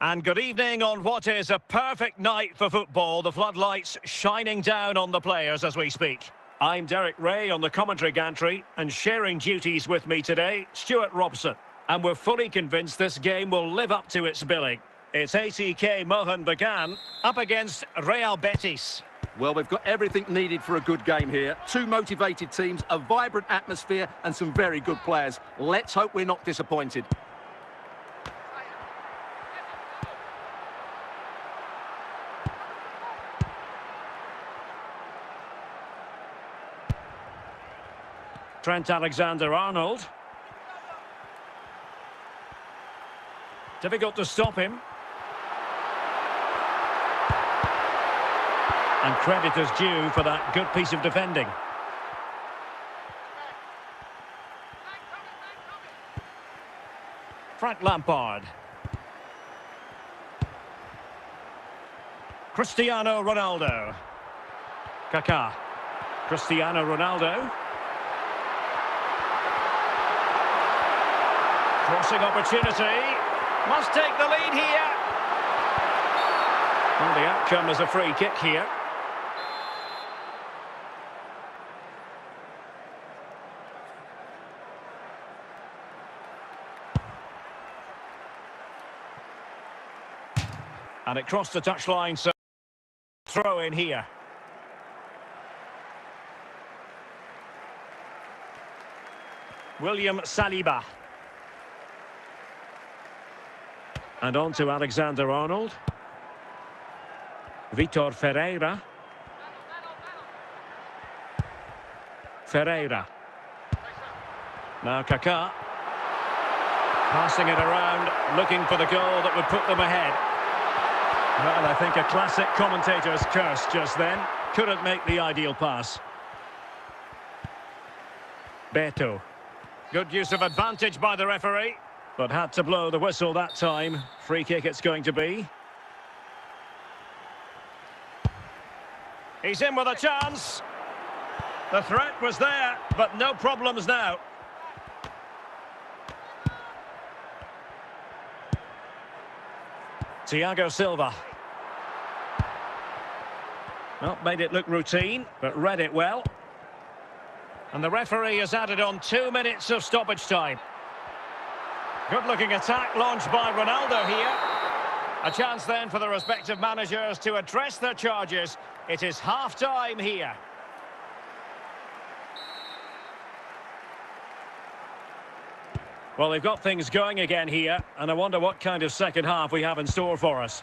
And good evening on what is a perfect night for football. The floodlights shining down on the players as we speak. I'm Derek Ray on the commentary gantry, and sharing duties with me today, Stuart Robson. And we're fully convinced this game will live up to its billing. It's ATK Mohan Bagan up against Real Betis. Well, we've got everything needed for a good game here. Two motivated teams, a vibrant atmosphere and some very good players. Let's hope we're not disappointed. Trent Alexander-Arnold. Difficult to stop him. And credit is due for that good piece of defending. Frank Lampard. Cristiano Ronaldo. Kaká. Cristiano Ronaldo. Crossing opportunity. Must take the lead here. Well, the outcome is a free kick here. And it crossed the touchline, so throw in here. William Saliba. And on to Alexander-Arnold. Vitor Ferreira. Ferreira. Now Kaká. Passing it around, looking for the goal that would put them ahead. Well, I think a classic commentator's curse just then. Couldn't make the ideal pass. Beto. Good use of advantage by the referee, but had to blow the whistle that time. Free kick it's going to be. He's in with a chance. The threat was there, but no problems now. Thiago Silva. Well, made it look routine, but read it well. And the referee has added on 2 minutes of stoppage time. Good-looking attack launched by Ronaldo here. A chance then for the respective managers to address their charges. It is half-time here. Well, they've got things going again here, and I wonder what kind of second half we have in store for us.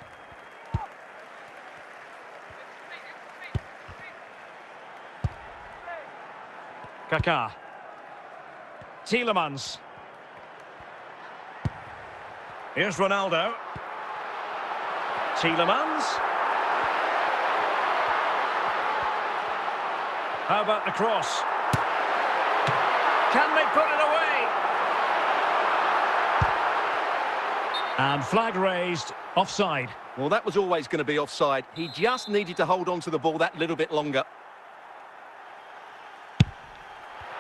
Kaká. Tielemans. Here's Ronaldo. Tielemans. How about the cross? Can they put it away? And flag raised, offside. Well, that was always going to be offside. He just needed to hold on to the ball that little bit longer.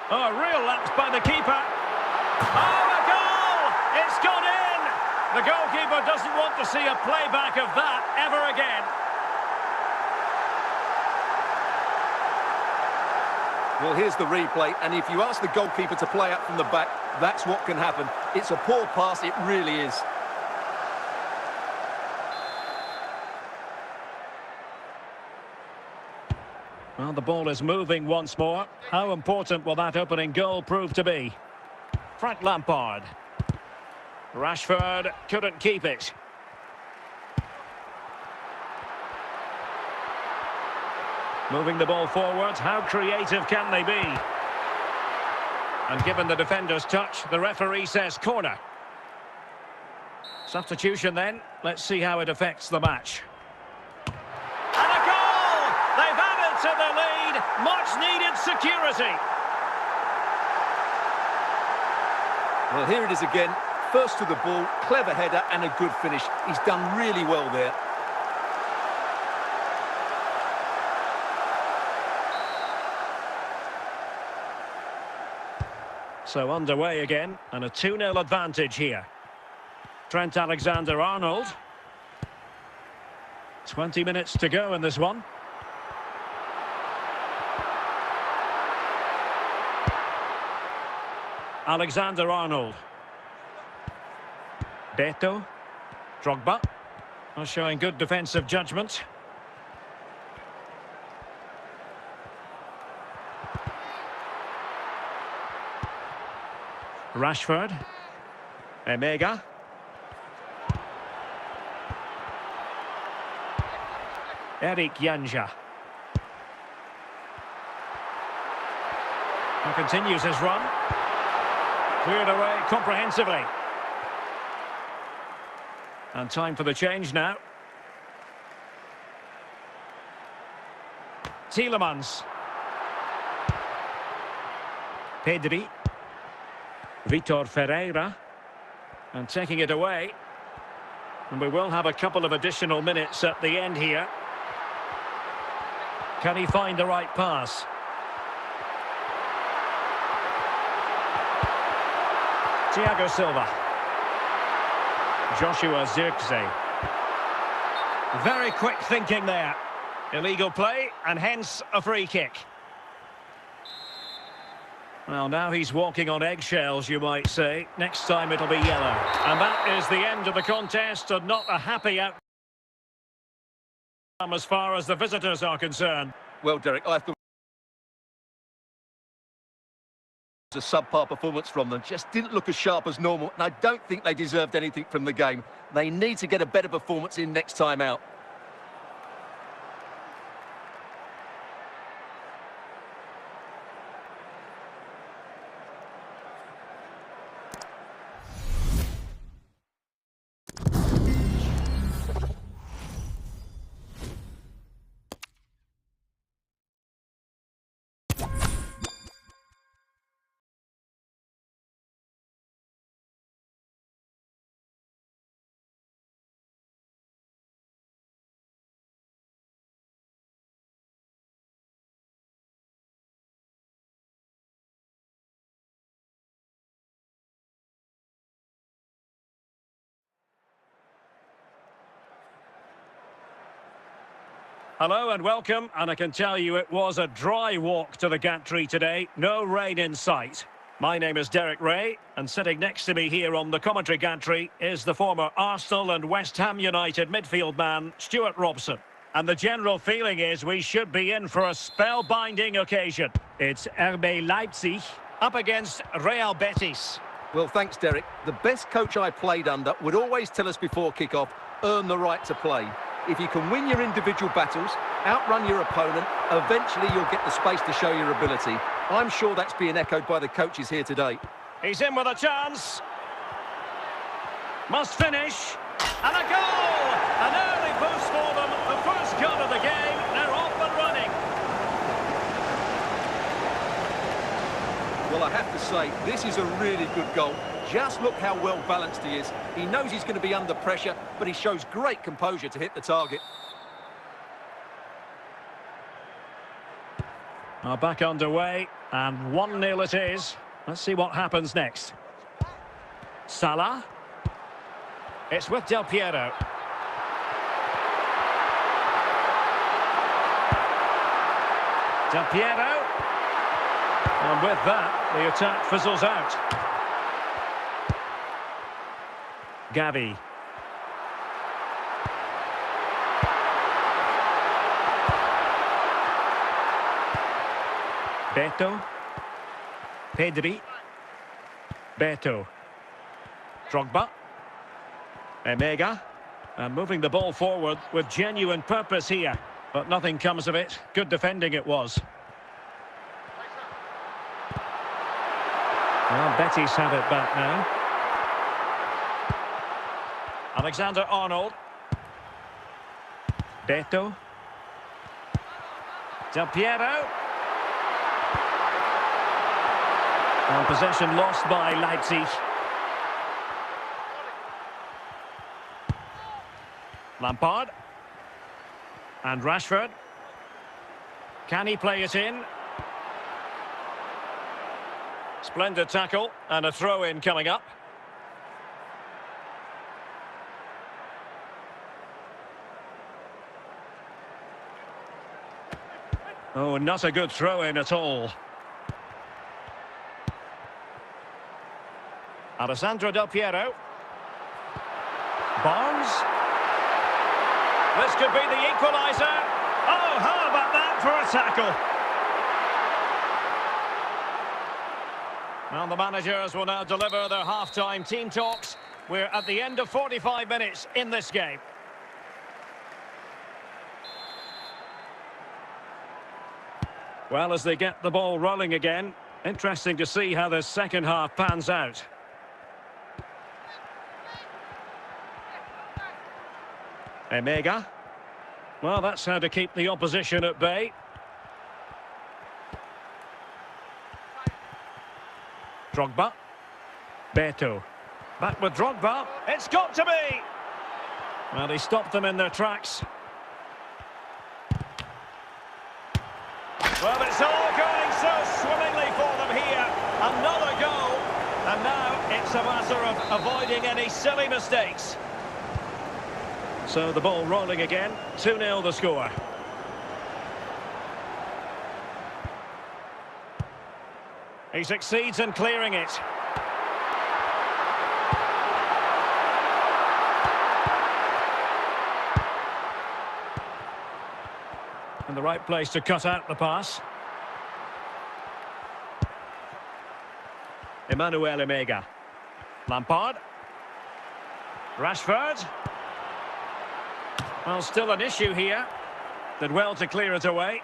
Oh, a real lapse by the keeper. Oh, a goal! It's gone in! The goalkeeper doesn't want to see a playback of that ever again. Well, here's the replay, and if you ask the goalkeeper to play up from the back, that's what can happen. It's a poor pass, it really is. Well, the ball is moving once more. How important will that opening goal prove to be? Frank Lampard. Rashford couldn't keep it. Moving the ball forward, how creative can they be? And given the defender's touch, the referee says corner. Substitution then. Let's see how it affects the match. And a goal! They've added to the lead. Much needed security. Well, here it is again. First to the ball, clever header and a good finish. He's done really well there. So underway again, and a 2-0 advantage here. Trent Alexander-Arnold. 20 minutes to go in this one. Alexander-Arnold. Beto. Drogba. Showing good defensive judgment. Rashford. Emega. Eric Janja. He continues his run. Cleared away comprehensively. And time for the change now. Tielemans. Pedri. Vitor Ferreira. And taking it away. And we will have a couple of additional minutes at the end here. Can he find the right pass? Thiago Silva. Joshua Zirkzee. Very quick thinking there. Illegal play and hence a free kick. Well, now he's walking on eggshells, you might say. Next time it'll be yellow. And that is the end of the contest, and not a happy outcome as far as the visitors are concerned. Well, Derek, I thought it was a subpar performance from them. Just didn't look as sharp as normal, and I don't think they deserved anything from the game. They need to get a better performance in next time out. Hello and welcome, and I can tell you it was a dry walk to the gantry today, no rain in sight. My name is Derek Ray, and sitting next to me here on the commentary gantry is the former Arsenal and West Ham United midfield man, Stuart Robson. And the general feeling is we should be in for a spellbinding occasion. It's RB Leipzig up against Real Betis. Well, thanks, Derek. The best coach I played under would always tell us before kick-off, earn the right to play. If you can win your individual battles, outrun your opponent, eventually you'll get the space to show your ability. I'm sure that's being echoed by the coaches here today. He's in with a chance. Must finish. And a goal! An early boost for them. The first goal of the game. They're off and running. Well, I have to say, this is a really good goal. Just look how well balanced he is. He knows he's going to be under pressure, but he shows great composure to hit the target. Back underway, and 1-0 it is. Let's see what happens next. Salah. It's with Del Piero. Del Piero. And with that, the attack fizzles out. Gavi. Beto. Pedri. Beto. Drogba. Emega. And moving the ball forward with genuine purpose here. But nothing comes of it. Good defending it was. Well, Betis have it back now. Alexander-Arnold. Beto. Del Piero. And possession lost by Leipzig. Lampard. And Rashford. Can he play it in? Splendid tackle and a throw-in coming up. Oh, not a good throw-in at all. Alessandro Del Piero. Barnes. This could be the equaliser. Oh, how about that for a tackle? Well, the managers will now deliver their half-time team talks. We're at the end of 45 minutes in this game. Well, as they get the ball rolling again, interesting to see how the second half pans out. Emega. Well, that's how to keep the opposition at bay. Drogba. Beto. Back with Drogba. It's got to be! Well, he stopped them in their tracks. Well, it's all going so swimmingly for them here. Another goal. And now it's a matter of avoiding any silly mistakes. So the ball rolling again. 2-0 the score. He succeeds in clearing it. In the right place to cut out the pass. Emmanuel Emega. Lampard. Rashford. Well, still an issue here. Did well to clear it away.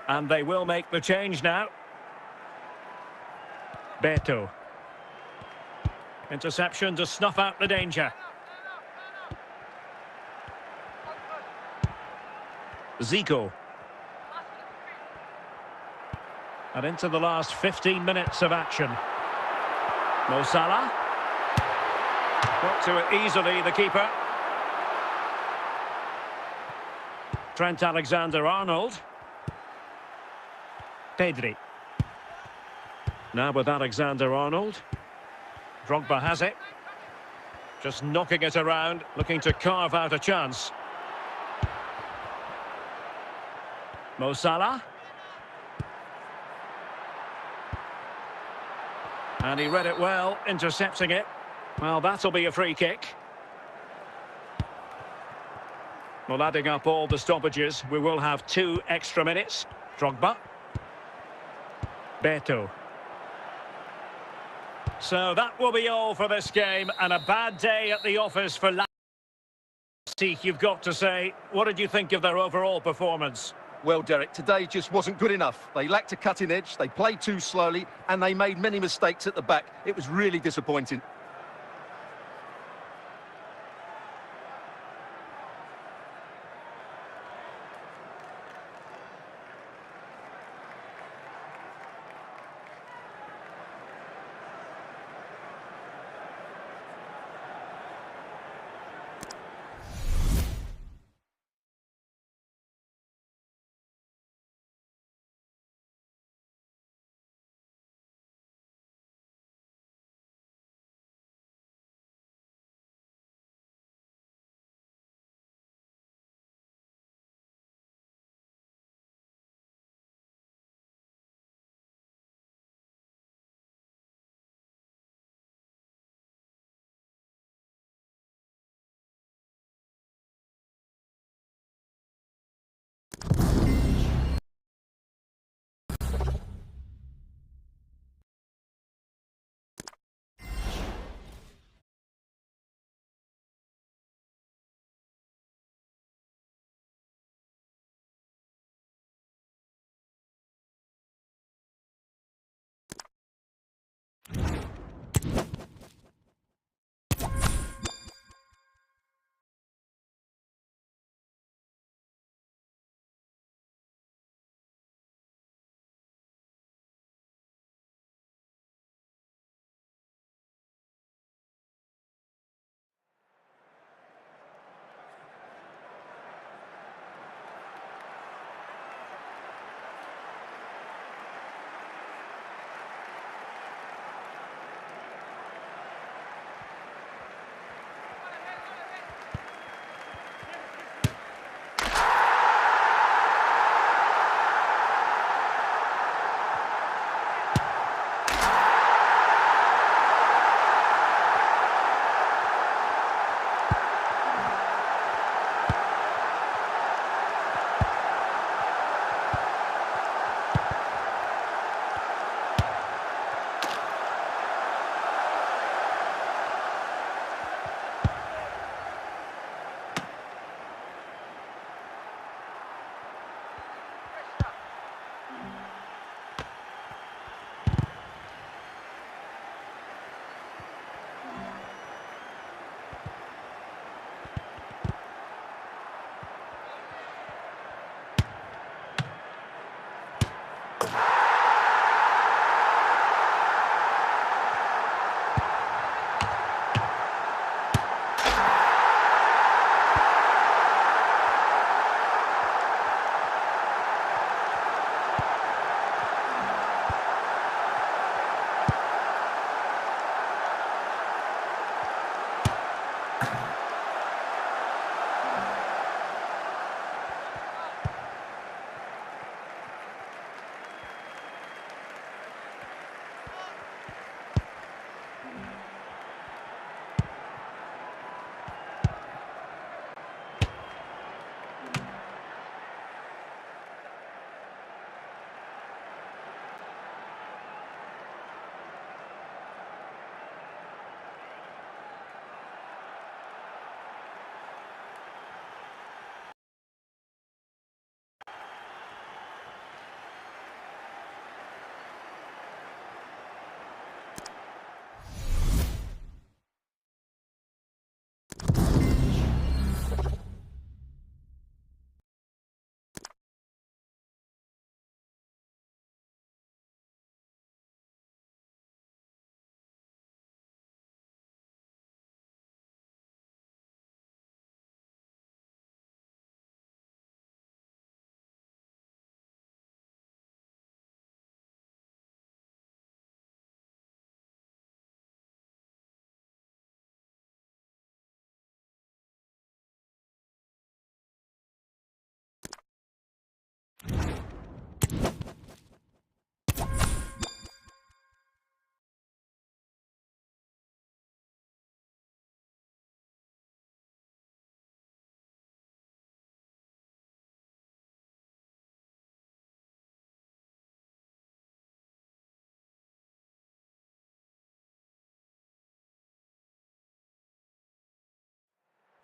And they will make the change now. Beto. Interception to snuff out the danger. Zico. And into the last 15 minutes of action. Mo Salah. Got to it easily, the keeper. Trent Alexander-Arnold. Pedri. Now with Alexander-Arnold. Drogba has it. Just knocking it around, looking to carve out a chance. Mo Salah. And he read it well, intercepting it. Well, that'll be a free kick. Well, adding up all the stoppages, we will have 2 extra minutes. Drogba. Beto. So that will be all for this game, and a bad day at the office for Leicester. You've got to say, what did you think of their overall performance? Well, Derek, today just wasn't good enough. They lacked a cutting edge, they played too slowly, and they made many mistakes at the back. It was really disappointing.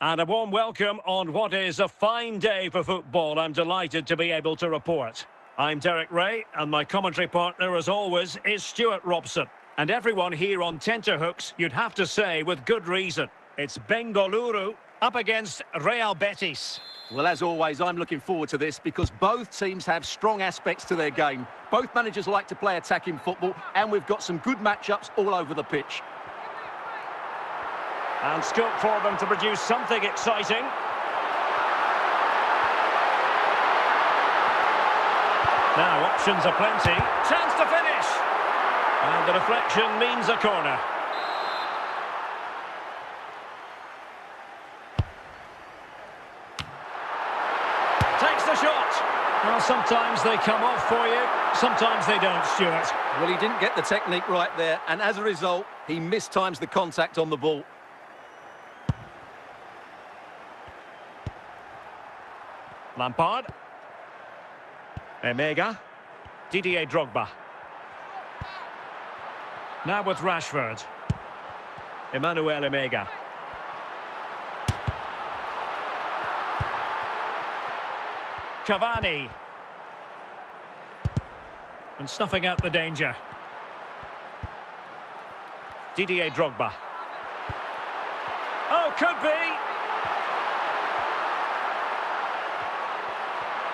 And a warm welcome on what is a fine day for football. I'm delighted to be able to report. I'm Derek Ray, and my commentary partner, as always, is Stuart Robson. And everyone here on tenterhooks, you'd have to say, with good reason. It's Bengaluru up against Real Betis. Well, as always, I'm looking forward to this because both teams have strong aspects to their game. Both managers like to play attacking football, and we've got some good matchups all over the pitch. And scope for them to produce something exciting. Now, options are plenty. Chance to finish. And the deflection means a corner. Takes the shot. Well, sometimes they come off for you, sometimes they don't, Stuart. Well, he didn't get the technique right there, and as a result, he mistimes the contact on the ball. Lampard. Emega. Didier Drogba. Now with Rashford. Emmanuel Emega. Cavani. And snuffing out the danger. Didier Drogba. Oh, could be.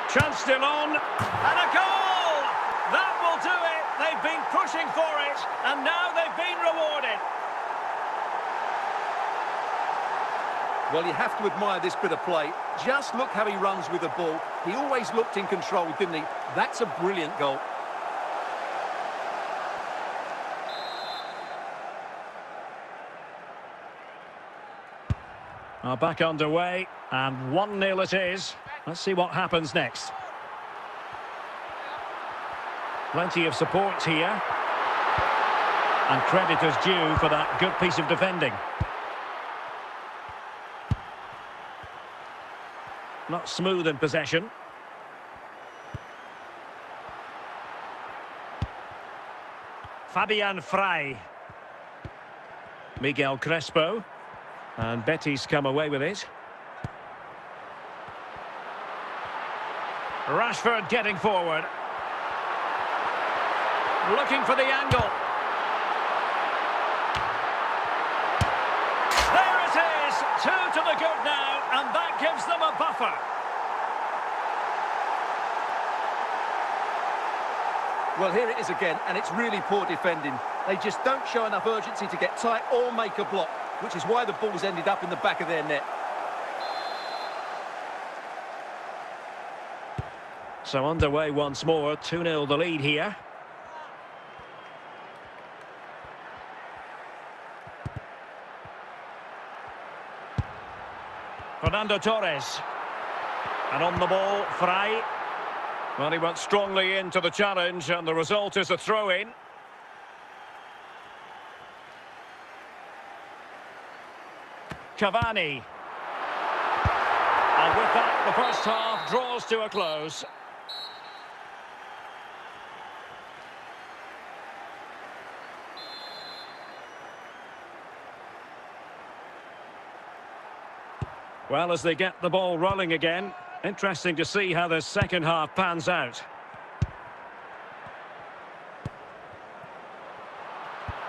Chance still on. And a goal! That will do it. They've been pushing for it, and now they've been rewarded. Well, you have to admire this bit of play. Just look how he runs with the ball. He always looked in control, didn't he? That's a brilliant goal. Back underway, and 1-0 it is. Let's see what happens next. Plenty of support here. And credit is due for that good piece of defending. Not smooth in possession. Fabian Frey. Miguel Crespo. And Betis come away with it. Rashford getting forward. Looking for the angle. There it is! 2 to the good now, and that gives them a buffer. Well, here it is again, and it's really poor defending. They just don't show enough urgency to get tight or make a block, which is why the ball's ended up in the back of their net. So underway once more, 2-0 the lead here. Fernando Torres. And on the ball, Frey. Well, he went strongly into the challenge, and the result is a throw-in. Cavani. And with that, the first half draws to a close. Well, as they get the ball rolling again, interesting to see how the second half pans out.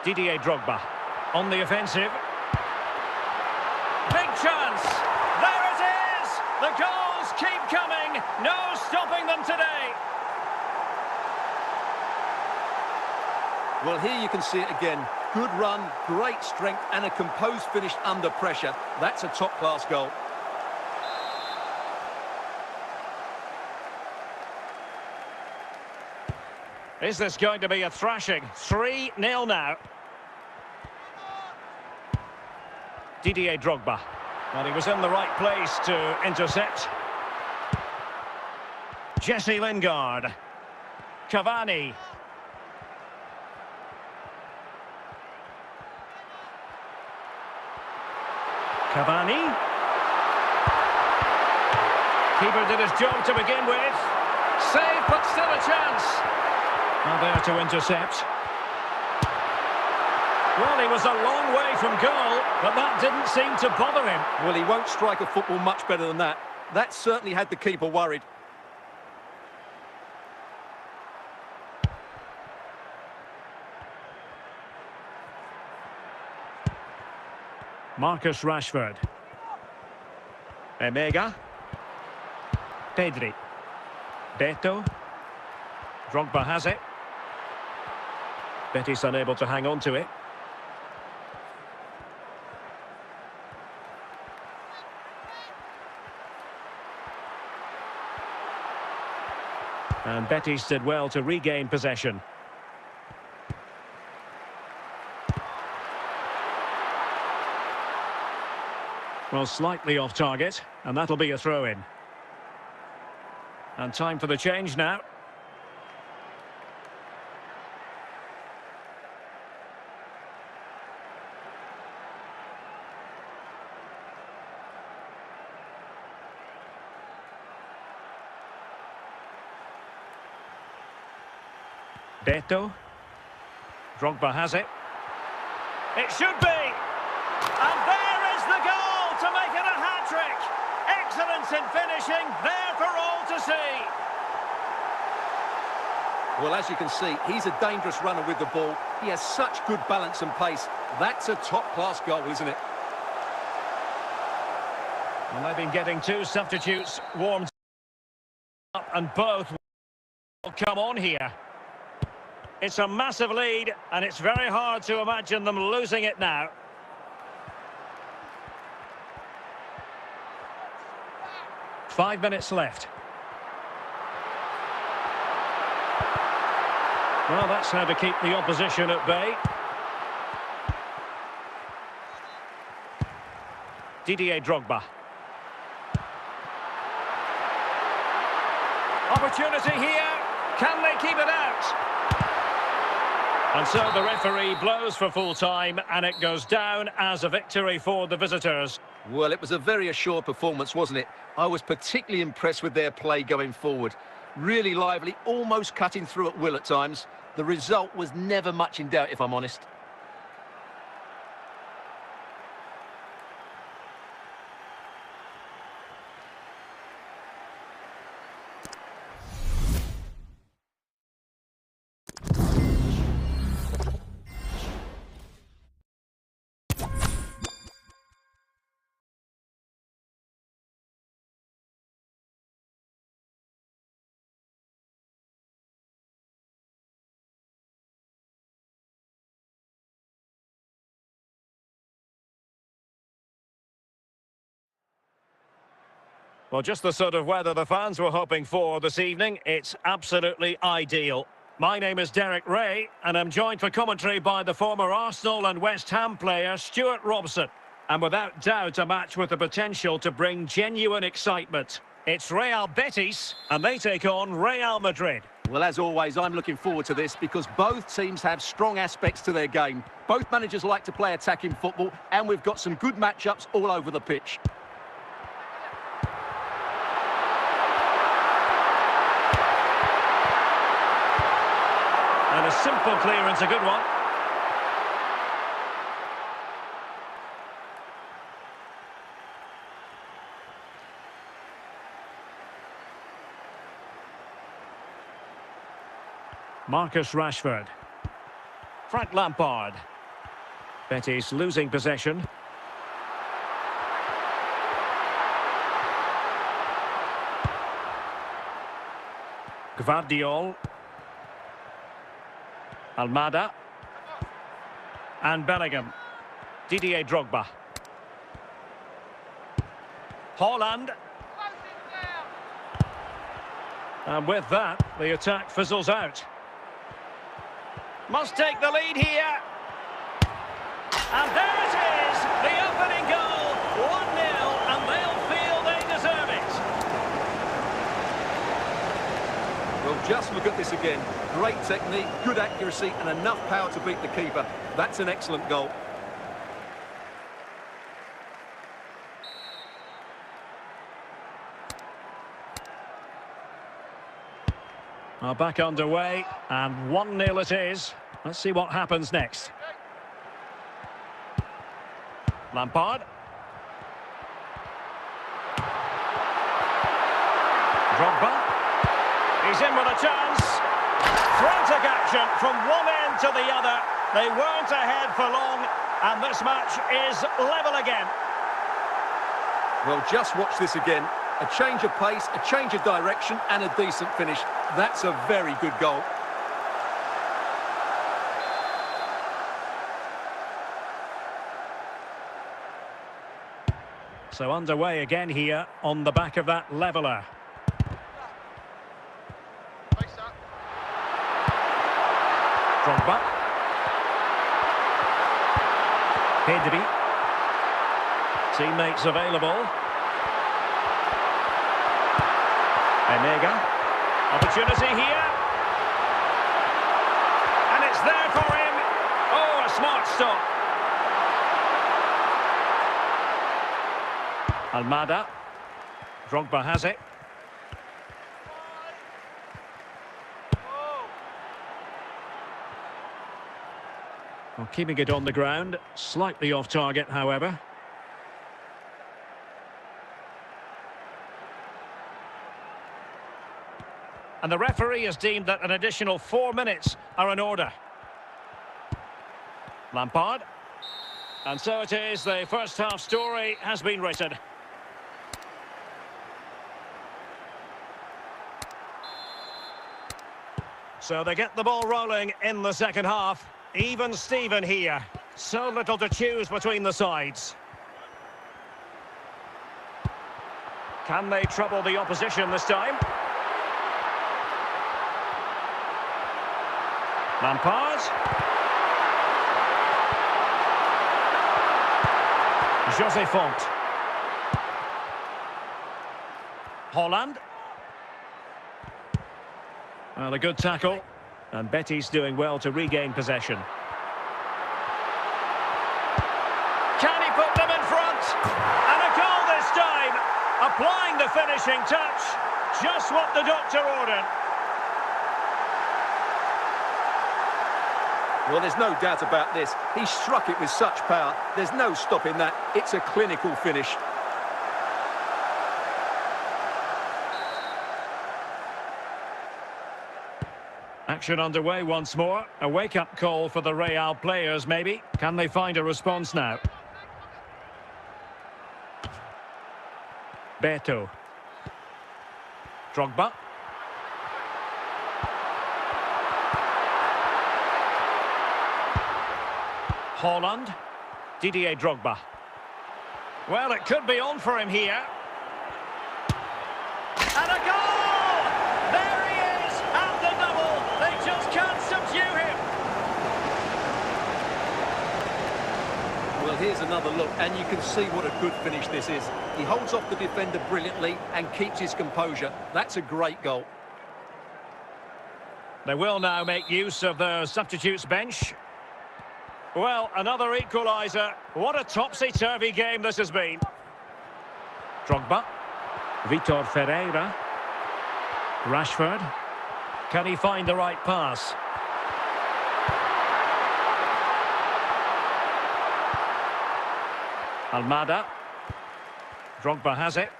Didier Drogba on the offensive. Big chance! There it is! The goals keep coming! No stopping them today! Well, here you can see it again. Good run, great strength, and a composed finish under pressure. That's a top-class goal. Is this going to be a thrashing? 3-0 now. Didier Drogba. Well, he was in the right place to intercept. Jesse Lingard. Cavani. Cavani. Keeper did his job to begin with. Save, but still a chance. Now there to intercept. Well, he was a long way from goal, but that didn't seem to bother him. Well, he won't strike a football much better than that. That certainly had the keeper worried. Marcus Rashford. Emega. Pedri. Beto. Drogba has it. Betis unable to hang on to it. And Betis did well to regain possession. Well, slightly off target, and that'll be a throw-in. And time for the change now. Beto. Drogba has it. It should be! And there is the goal to make it a hat-trick! Excellence in finishing, there for all to see! Well, as you can see, he's a dangerous runner with the ball. He has such good balance and pace. That's a top-class goal, isn't it? And they've been getting two substitutes warmed up, and both will come on here. It's a massive lead, and it's very hard to imagine them losing it now. Five minutes left. Well, that's how to keep the opposition at bay. Didier Drogba. Opportunity here. Can they keep it out? And so the referee blows for full time, and it goes down as a victory for the visitors. Well, it was a very assured performance, wasn't it? I was particularly impressed with their play going forward. Really lively, almost cutting through at will at times. The result was never much in doubt, if I'm honest. Well, just the sort of weather the fans were hoping for this evening. It's absolutely ideal. My name is Derek Ray, and I'm joined for commentary by the former Arsenal and West Ham player, Stuart Robson. And without doubt, a match with the potential to bring genuine excitement. It's Real Betis, and they take on Real Madrid. Well, as always, I'm looking forward to this because both teams have strong aspects to their game. Both managers like to play attacking football, and we've got some good matchups all over the pitch. And a simple clearance, a good one. Marcus Rashford. Frank Lampard. Betis losing possession. Gvardiol. Almada. And Bellingham. Didier Drogba. Haaland. And with that, the attack fizzles out. Must take the lead here. And there it is, the opening goal, 1-0, and they'll feel they deserve it. Well, just look at this again. Great technique, good accuracy, and enough power to beat the keeper. That's an excellent goal. Are back underway, and 1-0 it is. Let's see what happens next. Lampard. Drogba. He's in with a chance. Frantic action from one end to the other. They weren't ahead for long, and this match is level again. Well, just watch this again. A change of pace, a change of direction, and a decent finish. That's a very good goal. So underway again here on the back of that leveller. Drogba. Pedri. Teammates available. Enega. Opportunity here. And it's there for him. Oh, a smart stop. Almada. Drogba has it. Well, keeping it on the ground. Slightly off target, however. And the referee has deemed that an additional 4 minutes are in order. Lampard. And so it is, the first half story has been written. So they get the ball rolling in the second half. Even Steven here. So little to choose between the sides. Can they trouble the opposition this time? Lampard. Jose Font. Holland. Well, a good tackle. And Betty's doing well to regain possession. Can he put them in front? And a goal this time. Applying the finishing touch. Just what the doctor ordered. Well, there's no doubt about this. He struck it with such power. There's no stopping that. It's a clinical finish. Action underway once more. A wake-up call for the Real players, maybe. Can they find a response now? Beto. Drogba. Holland. Didier Drogba. Well, it could be on for him here. And a goal! There he is, at the double. They just can't subdue him. Well, here's another look, and you can see what a good finish this is. He holds off the defender brilliantly and keeps his composure. That's a great goal. They will now make use of the substitutes bench. Well, another equaliser. What a topsy-turvy game this has been. Drogba. Vitor Ferreira. Rashford. Can he find the right pass? Almada. Drogba has it.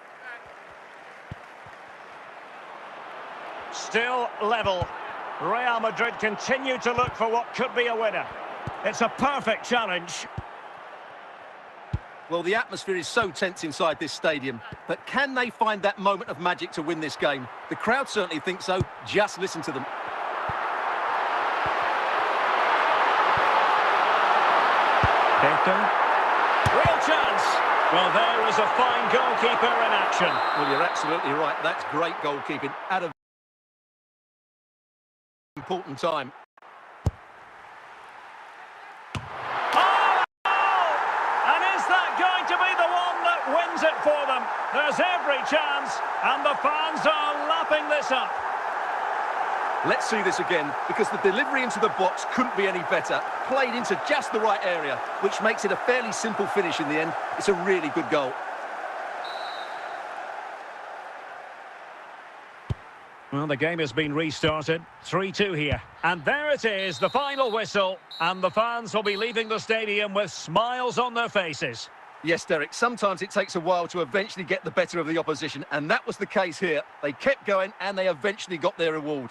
Still level. Real Madrid continue to look for what could be a winner. It's a perfect challenge. Well, the atmosphere is so tense inside this stadium, but can they find that moment of magic to win this game? The crowd certainly think so. Just listen to them. Beto. Real chance. Well, there was a fine goalkeeper in action. Well, you're absolutely right. That's great goalkeeping at an important time. Wins it for them. There's every chance, and the fans are lapping this up. Let's see this again, because the delivery into the box couldn't be any better. Played into just the right area, which makes it a fairly simple finish in the end. It's a really good goal. Well, the game has been restarted. 3-2 here. And there it is, the final whistle. And the fans will be leaving the stadium with smiles on their faces. Yes, Derek, sometimes it takes a while to eventually get the better of the opposition, and that was the case here. They kept going, and they eventually got their reward.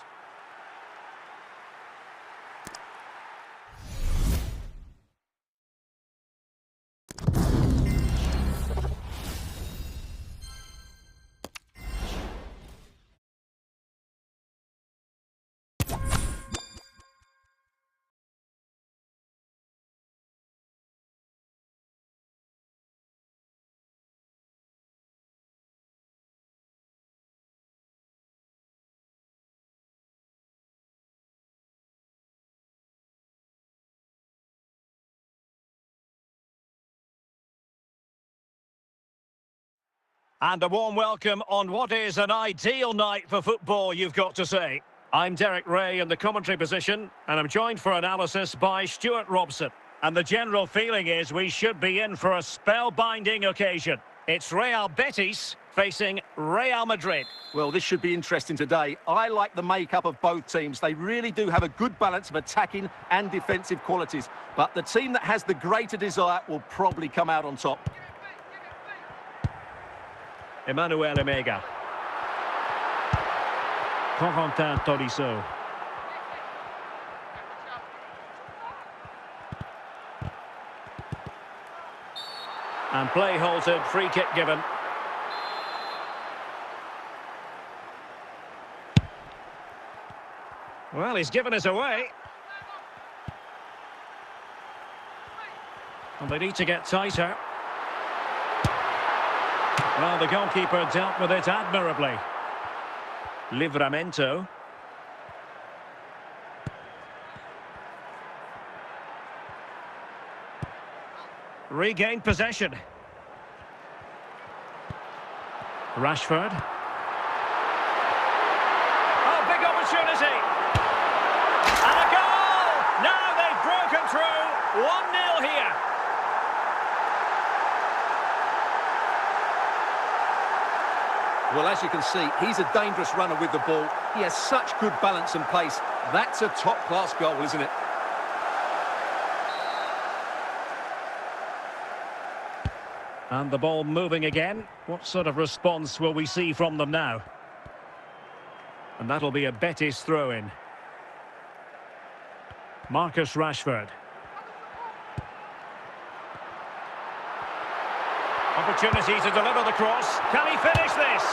And a warm welcome on what is an ideal night for football, you've got to say. I'm Derek Ray in the commentary position, and I'm joined for analysis by Stuart Robson. And the general feeling is we should be in for a spellbinding occasion. It's Real Betis facing Real Madrid. Well, this should be interesting today. I like the makeup of both teams. They really do have a good balance of attacking and defensive qualities. But the team that has the greater desire will probably come out on top. Emmanuel Emega. Corentin Tolisso. And play halted, free kick given. Well, he's given us away. And they need to get tighter. Well, the goalkeeper dealt with it admirably. Livramento. Regained possession. Rashford. Oh, big opportunity. And a goal! Now they've broken through. 1-0 here. Well, as you can see, he's a dangerous runner with the ball. He has such good balance and pace. That's a top-class goal, isn't it? And the ball moving again. What sort of response will we see from them now? And that'll be a Betis throw-in. Marcus Rashford. Opportunity to deliver the cross. Can he finish this?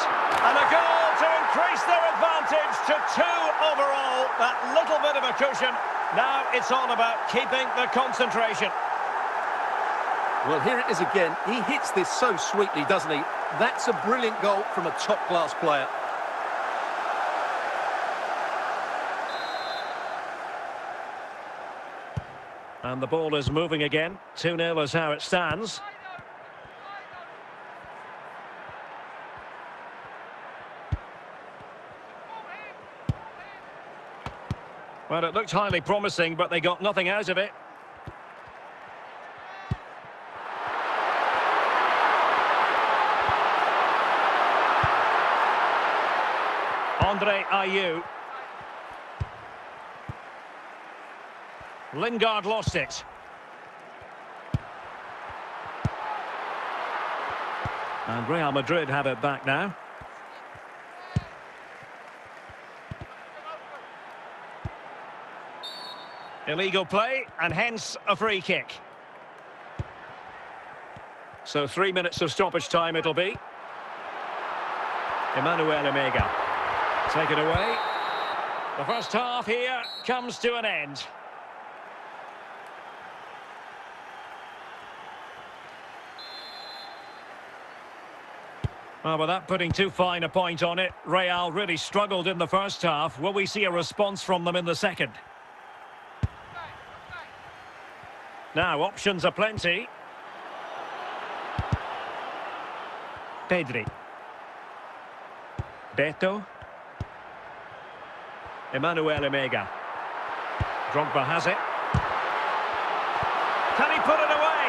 And a goal to increase their advantage to 2 overall. That little bit of a cushion. Now it's all about keeping the concentration. Well, here it is again. He hits this so sweetly, doesn't he? That's a brilliant goal from a top-class player. And the ball is moving again. 2-0 is how it stands. Well, it looked highly promising, but they got nothing out of it. Andre Ayew. Lingard lost it. And Real Madrid have it back now. Illegal play, and hence a free kick. So 3 minutes of stoppage time it'll be. Emmanuel Emega. Taken away. The first half here comes to an end. Well, without putting too fine a point on it, Real really struggled in the first half. Will we see a response from them in the second? Now, options are plenty. Pedri. Beto. Emmanuel Emega. Drogba has it. Can he put it away?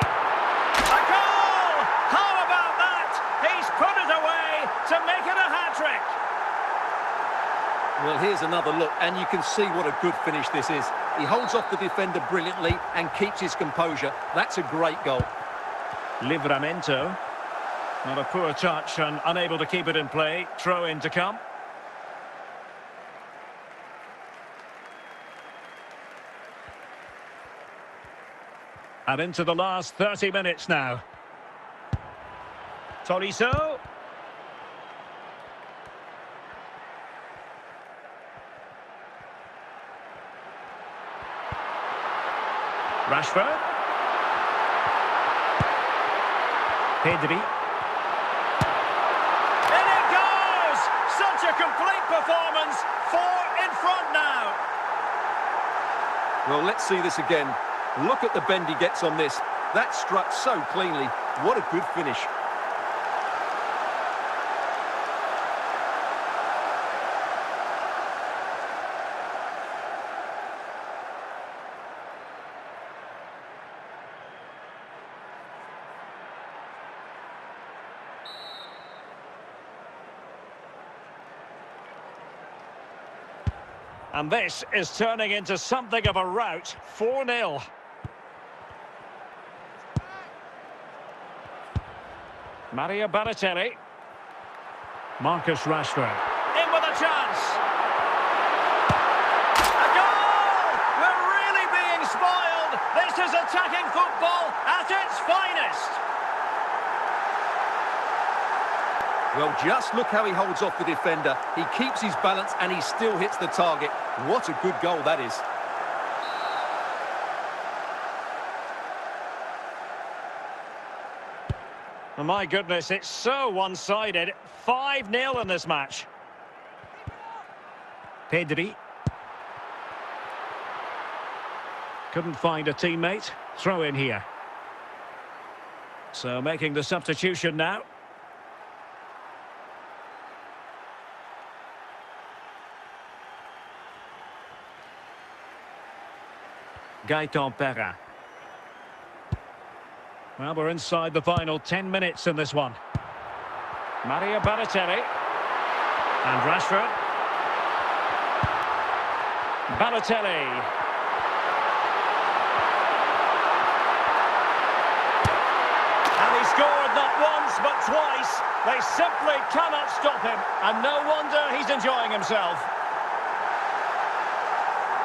A goal! How about that? He's put it away to make it a hat-trick. Well, here's another look, and you can see what a good finish this is. He holds off the defender brilliantly and keeps his composure. That's a great goal. Livramento. Not a poor touch and unable to keep it in play. Throw in to come. And into the last 30 minutes now. Tolisso. Rashford. Pedri. In it goes! Such a complete performance. 4 in front now. Well, let's see this again. Look at the bend he gets on this. That struck so cleanly. What a good finish. And this is turning into something of a rout. 4-0. Mario Balotelli. Marcus Rashford. In with a chance. A goal! We're really being spoiled. This is attacking football at its finest. Well, just look how he holds off the defender. He keeps his balance and he still hits the target. What a good goal that is. Oh, my goodness, it's so one-sided. 5-0 in this match. Pedri. Couldn't find a teammate. Throw in here. So making the substitution now. Gaetan Perra. Well, we're inside the final 10 minutes in this one. Mario Balotelli. And Rashford. Balotelli. And he scored not once but twice. They simply cannot stop him. And no wonder he's enjoying himself.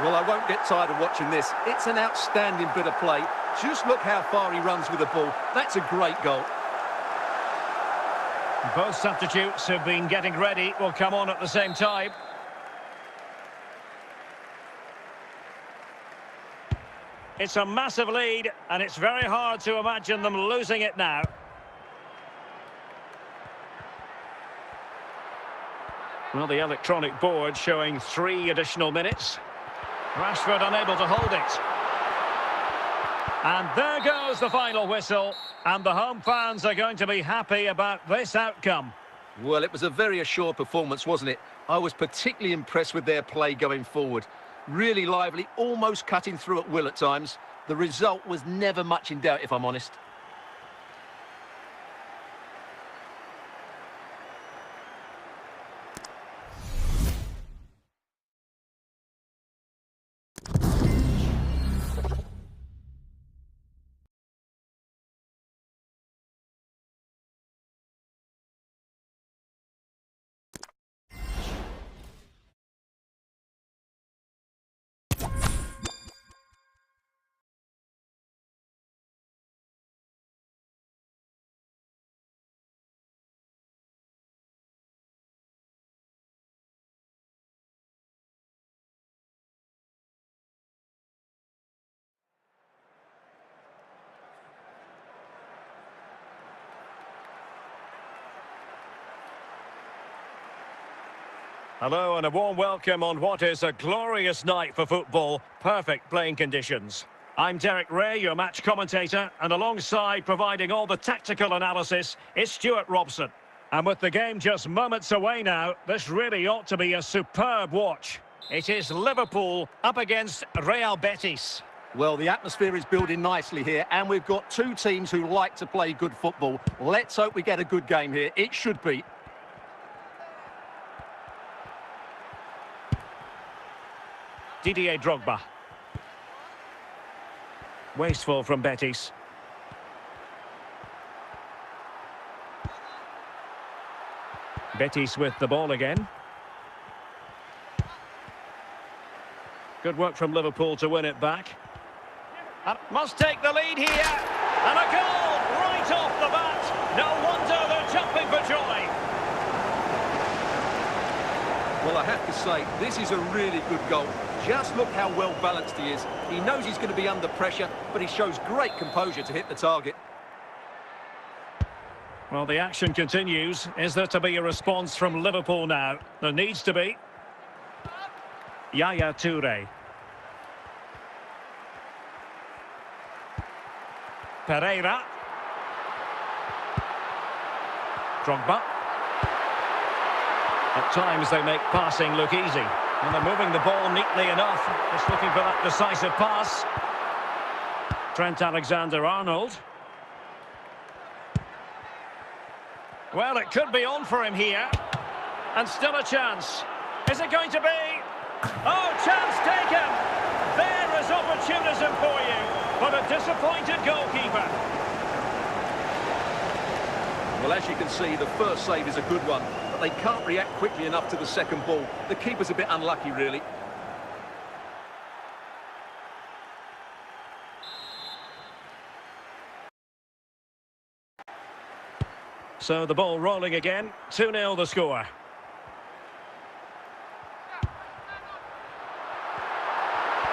Well, I won't get tired of watching this. It's an outstanding bit of play. Just look how far he runs with the ball. That's a great goal. Both substitutes have been getting ready. Will come on at the same time. It's a massive lead, and it's very hard to imagine them losing it now. Well, the electronic board showing 3 additional minutes. Rashford unable to hold it. And there goes the final whistle. And the home fans are going to be happy about this outcome. Well, it was a very assured performance, wasn't it? I was particularly impressed with their play going forward. Really lively, almost cutting through at will at times. The result was never much in doubt, if I'm honest. Hello and a warm welcome on what is a glorious night for football. Perfect playing conditions. I'm Derek Ray, your match commentator, and alongside providing all the tactical analysis, it's Stuart Robson. And with the game just moments away now, this really ought to be a superb watch. It is Liverpool up against Real Betis. Well, the atmosphere is building nicely here, and we've got 2 teams who like to play good football. Let's hope we get a good game here. It should be. Didier Drogba. Wasteful from Betis. Betis with the ball again. Good work from Liverpool to win it back. And must take the lead here. And a goal right off the bat. No wonder they're jumping for joy. Well, I have to say, this is a really good goal. Just look how well balanced he is. He knows he's going to be under pressure, but he shows great composure to hit the target. Well, the action continues. Is there to be a response from Liverpool now? There needs to be. Yaya Toure. Pereira. Drogba. At times they make passing look easy. And they're moving the ball neatly enough. Just looking for that decisive pass. Trent Alexander-Arnold. Well, it could be on for him here. And still a chance. Is it going to be? Oh, chance taken! There is opportunism for you. But a disappointed goalkeeper. Well, as you can see, the first save is a good one. But they can't react quickly enough to the second ball. The keeper's a bit unlucky, really. So the ball rolling again. 2-0 the score.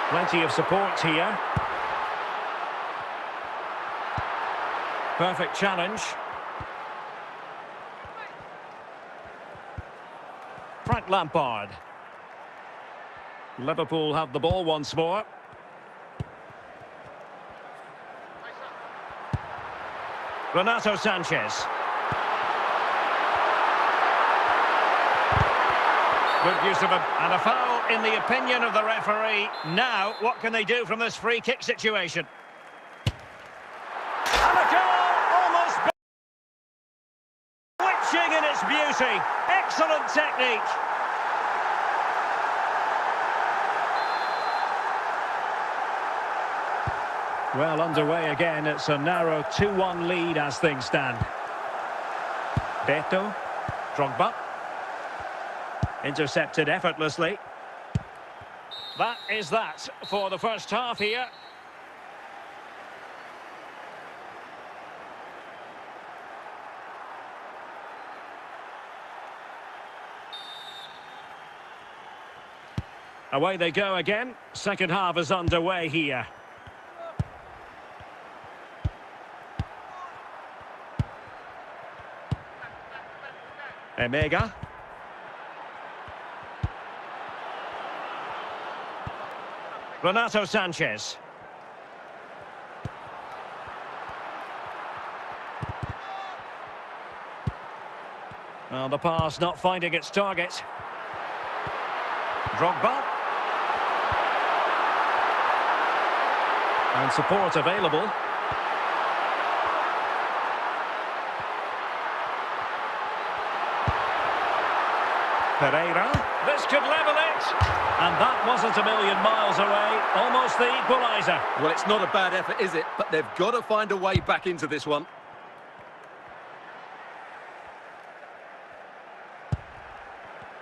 Plenty of support here. Perfect challenge. Frank Lampard. Liverpool have the ball once more. Renato Sanchez. Good use of and a foul in the opinion of the referee. Now, what can they do from this free kick situation? And a goal! Almost bewitching in its beauty. Excellent technique. Well, underway again. It's a narrow 2-1 lead as things stand. Beto. Drogba. Intercepted effortlessly. That is that for the first half here. Away they go again. Second half is underway here. Emega. Renato Sanchez. Well, the pass not finding its target. Drogba. And support available. Pereira. This could level it. And that wasn't a million miles away. Almost the equaliser. Well, it's not a bad effort, is it? But they've got to find a way back into this one.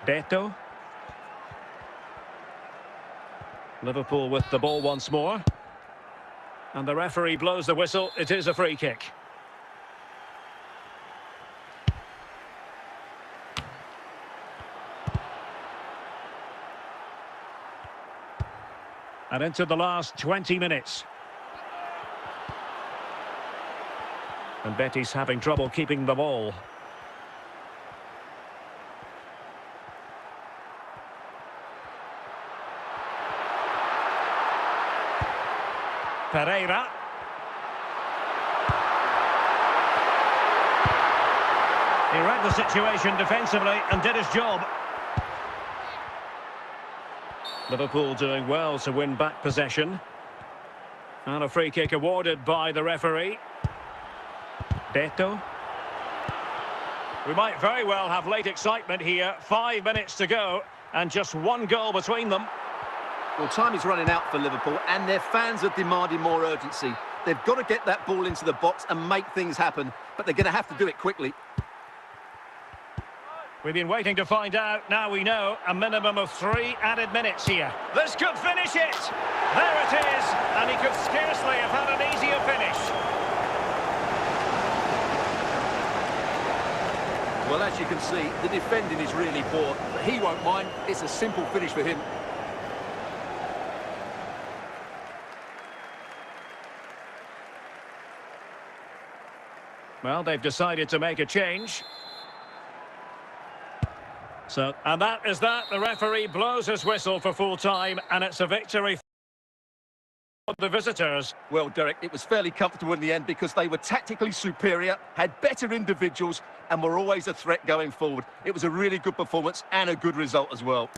Beto. Liverpool with the ball once more. And the referee blows the whistle. It is a free kick. And into the last 20 minutes. And Betis having trouble keeping the ball. Pereira. He read the situation defensively and did his job. Liverpool doing well to win back possession. And a free kick awarded by the referee. Beto. We might very well have late excitement here. 5 minutes to go and just one goal between them. Well, time is running out for Liverpool and their fans are demanding more urgency. They've got to get that ball into the box and make things happen, but they're going to have to do it quickly. We've been waiting to find out. Now we know a minimum of 3 added minutes here. This could finish it. There it is. And he could scarcely have had an easier finish. Well, as you can see, the defending is really poor, but he won't mind. It's a simple finish for him. Well, they've decided to make a change. And that is that. The referee blows his whistle for full time, and it's a victory for the visitors. Well, Derek, it was fairly comfortable in the end because they were tactically superior, had better individuals, and were always a threat going forward. It was a really good performance and a good result as well.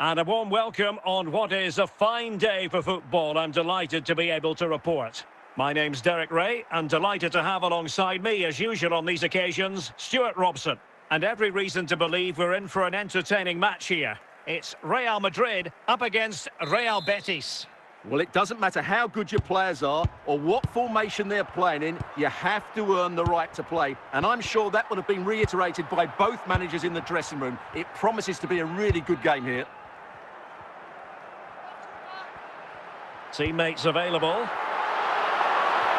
And a warm welcome on what is a fine day for football. I'm delighted to be able to report. My name's Derek Ray, and delighted to have alongside me, as usual on these occasions, Stuart Robson. And every reason to believe we're in for an entertaining match here. It's Real Madrid up against Real Betis. Well, it doesn't matter how good your players are or what formation they're playing in, you have to earn the right to play. And I'm sure that would have been reiterated by both managers in the dressing room. It promises to be a really good game here. Teammates available.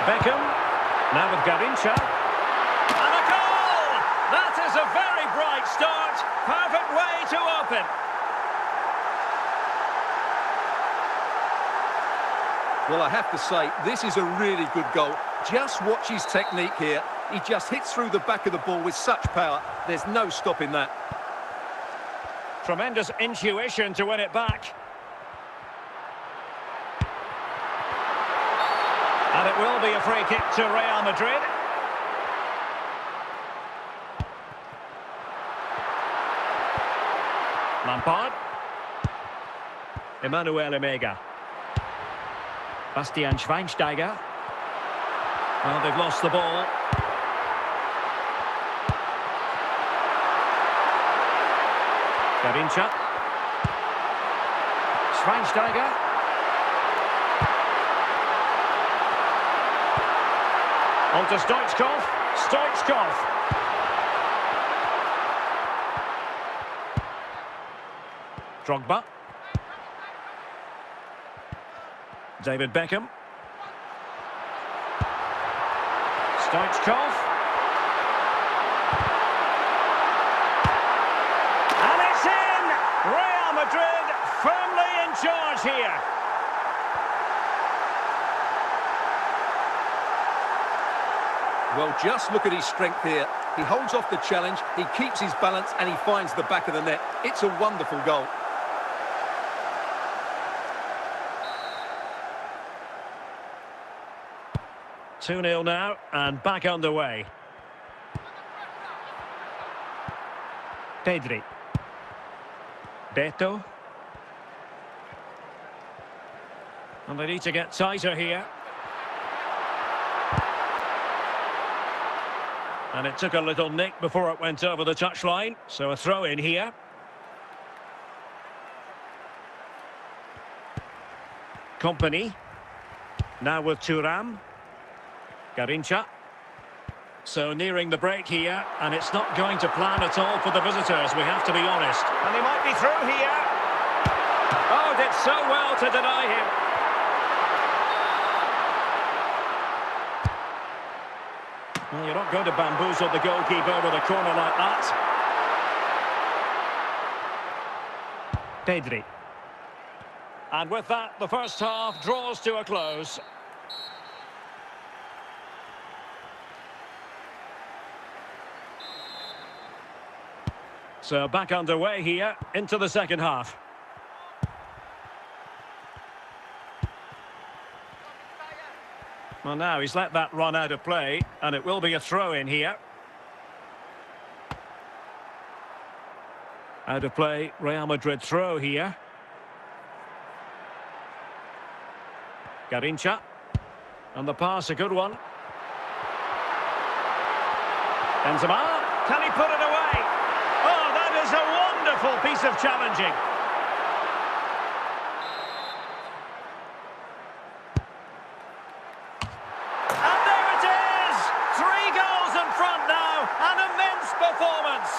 Beckham, now with Garena. And a goal! That is a very bright start. Perfect way to open. Well, I have to say, this is a really good goal. Just watch his technique here. He just hits through the back of the ball with such power. There's no stopping that. Tremendous intuition to win it back. And it will be a free kick to Real Madrid. Lampard. Emmanuel Emega. Bastian Schweinsteiger. Well, they've lost the ball. Garena. Schweinsteiger. On to Stoichkov. Stoichkov. Drogba. David Beckham. Stoichkov. And it's in! Real Madrid firmly in charge here. Well, just look at his strength here. He holds off the challenge, he keeps his balance, and he finds the back of the net. It's a wonderful goal. Two 2-0 now, and back underway. Pedri. Beto. And they need to get tighter here. And it took a little nick before it went over the touchline, so a throw in here. Company. Now with Thuram. Garena. So nearing the break here, and it's not going to plan at all for the visitors, we have to be honest. And he might be through here. Oh, did so well to deny him. Well, you're not going to bamboozle the goalkeeper with a corner like that. Pedri. And with that, the first half draws to a close. So back underway here into the second half. Well, now he's let that run out of play, and it will be a throw in here. Out of play, Real Madrid throw here. Garena. And the pass, a good one. Benzema. Can he put it away? Oh, that is a wonderful piece of challenging. And there it is! 3 goals in front now. An immense performance.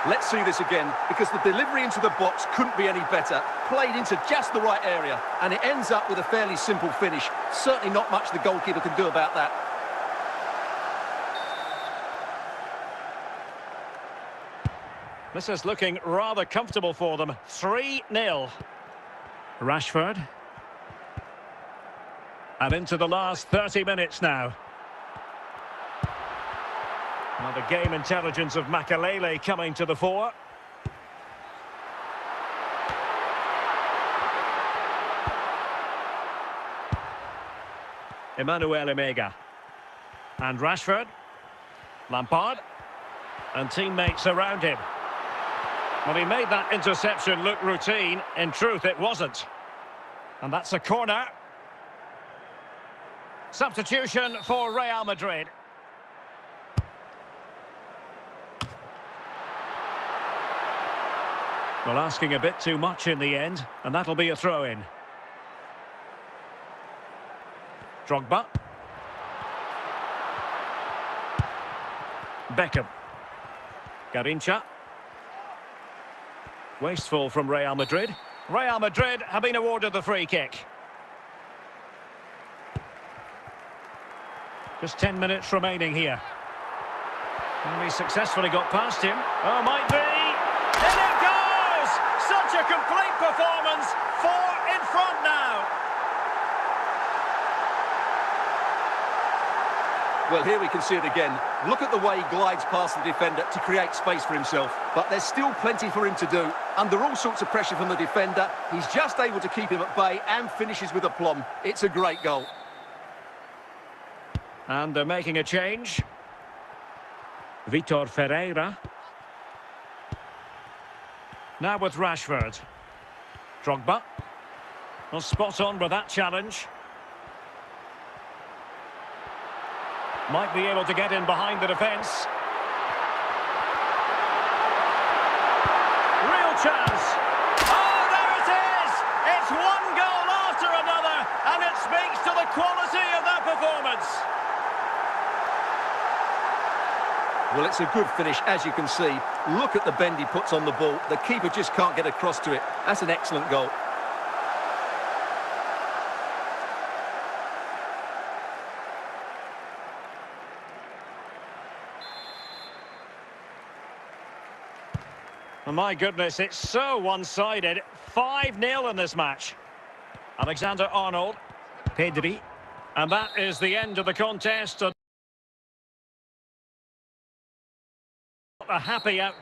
Let's see this again, because the delivery into the box couldn't be any better. Played into just the right area, and it ends up with a fairly simple finish. Certainly not much the goalkeeper can do about that. This is looking rather comfortable for them. 3-0. Rashford. And into the last 30 minutes now. Well, the game intelligence of Makalele coming to the fore. Emmanuel Emega. And Rashford. Lampard. And teammates around him. Well, he made that interception look routine. In truth, it wasn't. And that's a corner. Substitution for Real Madrid. Well, asking a bit too much in the end, and that'll be a throw-in. Drogba. Beckham. Garena. Wasteful from Real Madrid. Real Madrid have been awarded the free kick. Just 10 minutes remaining here. And he successfully got past him. Oh, might be. In it goes! Such a complete performance. 4 in front now. Well, here we can see it again. Look at the way he glides past the defender to create space for himself. But there's still plenty for him to do. Under all sorts of pressure from the defender, he's just able to keep him at bay and finishes with aplomb. It's a great goal. And they're making a change. Vitor Ferreira. Now with Rashford. Drogba. Well, spot on with that challenge. Might be able to get in behind the defence. Real chance. Oh, there it is! It's one goal after another, and it speaks to the quality of that performance. Well, it's a good finish, as you can see. Look at the bend he puts on the ball. The keeper just can't get across to it. That's an excellent goal. Oh, my goodness, it's so one-sided. 5-0 in this match. Alexander-Arnold. Pedri. And that is the end of the contest. A happy outcome.